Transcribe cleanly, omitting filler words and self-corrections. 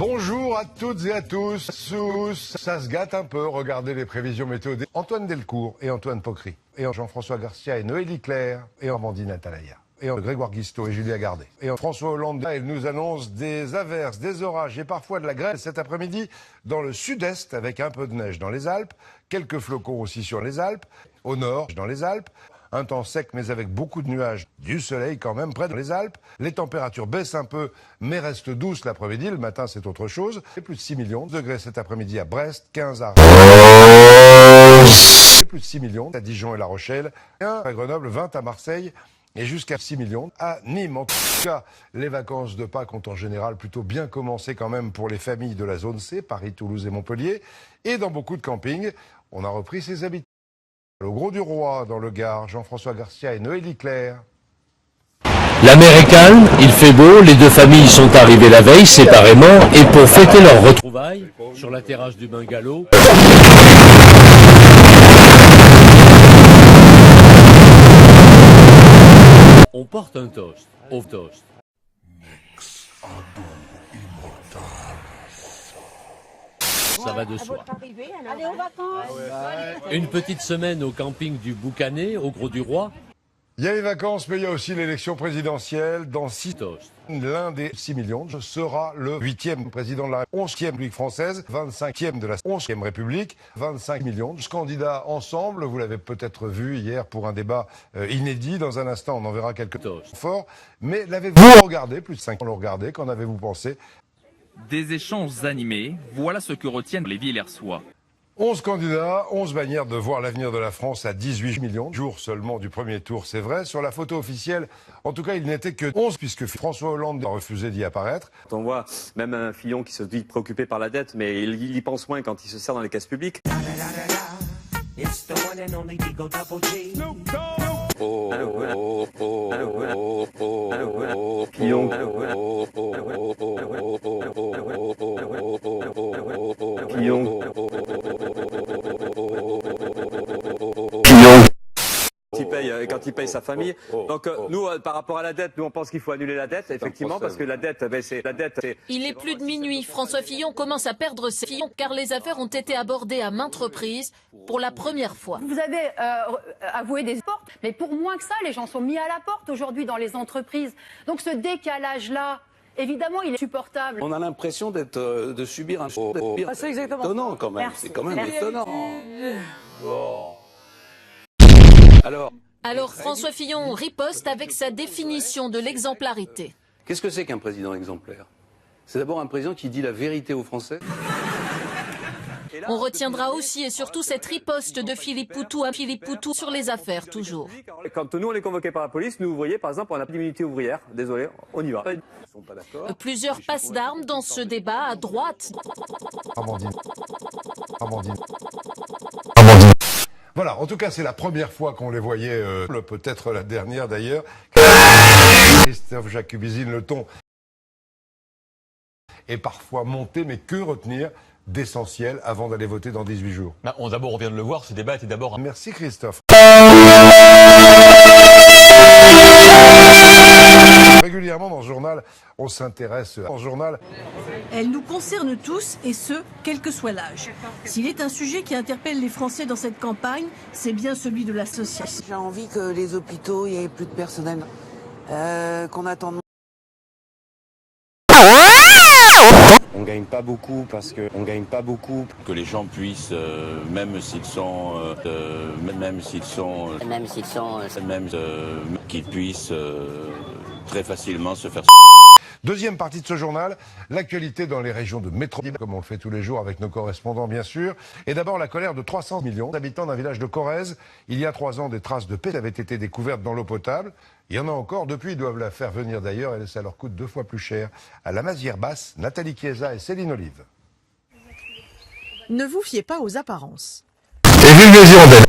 Bonjour à toutes et à tous. Ça se gâte un peu, regardez les prévisions météo. Antoine Delcourt et Antoine Pocry, et Jean-François Garcia et Noélie Claire, et Amandine Atalaya, et Grégoire Guisteau et Julia Gardet. Et François Hollande, il nous annonce des averses, des orages et parfois de la grêle cet après-midi dans le sud-est avec un peu de neige dans les Alpes, quelques flocons aussi sur les Alpes, au nord dans les Alpes. Un temps sec mais avec beaucoup de nuages, du soleil quand même près des Alpes. Les températures baissent un peu mais restent douces l'après-midi. Le matin c'est autre chose. Et plus de 6 millions de degrés cet après-midi à Brest, 15 à Rennes. Et plus de 6 millions à Dijon et La Rochelle. 1 à Grenoble, 20 à Marseille. Et jusqu'à 6 millions à Nîmes. En tout cas, les vacances de Pâques ont en général plutôt bien commencé quand même pour les familles de la zone C, Paris, Toulouse et Montpellier. Et dans beaucoup de campings, on a repris ses habitudes. Au Grau-du-Roi, dans le Gard, Jean-François Garcia et Noélie Claire. La mer est calme, il fait beau, les deux familles sont arrivées la veille séparément et pour fêter leur retrouvailles sur la terrasse du bungalow. On porte un toast, au toast. Ça va de soi. Allez aux vacances. Une petite semaine au camping du Boucanet, au Grau-du-Roi. Il y a les vacances, mais il y a aussi l'élection présidentielle. Dans 6 Toast. l'un des 6 millions sera le 8e président de la 11e République française, 25e de la 11e République, 25 millions de candidats ensemble. Vous l'avez peut-être vu hier pour un débat inédit. Dans un instant, on en verra quelques forts. Mais l'avez-vous regardé? Plus de 5 ans l'ont regardé. Qu'en avez-vous pensé? Des échanges animés, voilà ce que retiennent les Villersois. 11 candidats, 11 manières de voir l'avenir de la France à 18 millions. Jours seulement du premier tour, c'est vrai. Sur la photo officielle, en tout cas, il n'était que 11 puisque François Hollande a refusé d'y apparaître. On voit même un Fillon qui se dit préoccupé par la dette, mais il y pense moins quand il se sert dans les caisses publiques. Fillon. Quand il paye sa famille. Donc nous, par rapport à la dette, nous on pense qu'il faut annuler la dette, effectivement, parce que la dette, c'est Il est plus de minuit. François Fillon commence à perdre ses Fillons car les affaires ont été abordées à maintes reprises pour la première fois. Vous avez avoué des portes, mais pour moins que ça, les gens sont mis à la porte aujourd'hui dans les entreprises. Donc ce décalage-là, évidemment, il est supportable. On a l'impression de subir un c'est exactement étonnant quand même. Merci. C'est quand même étonnant. Alors François Fillon riposte avec sa définition de l'exemplarité. Qu'est-ce que c'est qu'un président exemplaire? C'est d'abord un président qui dit la vérité aux Français. On retiendra aussi et surtout cette riposte de Philippe Poutou sur les affaires, toujours. Quand nous on est convoqués par la police, nous ouvriers, par exemple, on n'a pas d'immunité ouvrière. Désolé, on y va. Ils sont pas d'accord. Plusieurs passes d'armes dans ce débat à droite. Amandine. Voilà, en tout cas, c'est la première fois qu'on les voyait, peut-être la dernière d'ailleurs. Christophe Jacubizine, le ton est parfois monté, mais que retenir d'essentiel avant d'aller voter dans 18 jours? D'abord, on vient de le voir, ce débat était d'abord... Merci Christophe. Régulièrement dans ce journal, on s'intéresse au journal. Elle nous concerne tous, et ce, quel que soit l'âge. S'il est un sujet qui interpelle les Français dans cette campagne, c'est bien celui de l'association. J'ai envie que les hôpitaux, il n'y ait plus de personnel, qu'on attende. On gagne pas beaucoup parce que que les gens puissent même qu'ils puissent très facilement se faire. Deuxième partie de ce journal, l'actualité dans les régions de métropole, comme on le fait tous les jours avec nos correspondants bien sûr. Et d'abord la colère de 300 millions d'habitants d'un village de Corrèze. Il y a 3 ans, des traces de peste avaient été découvertes dans l'eau potable. Il y en a encore depuis, ils doivent la faire venir d'ailleurs et ça leur coûte 2 fois plus cher. À la Mazière Basse, Nathalie Chiesa et Céline Olive. Ne vous fiez pas aux apparences. Et vive les Girondins.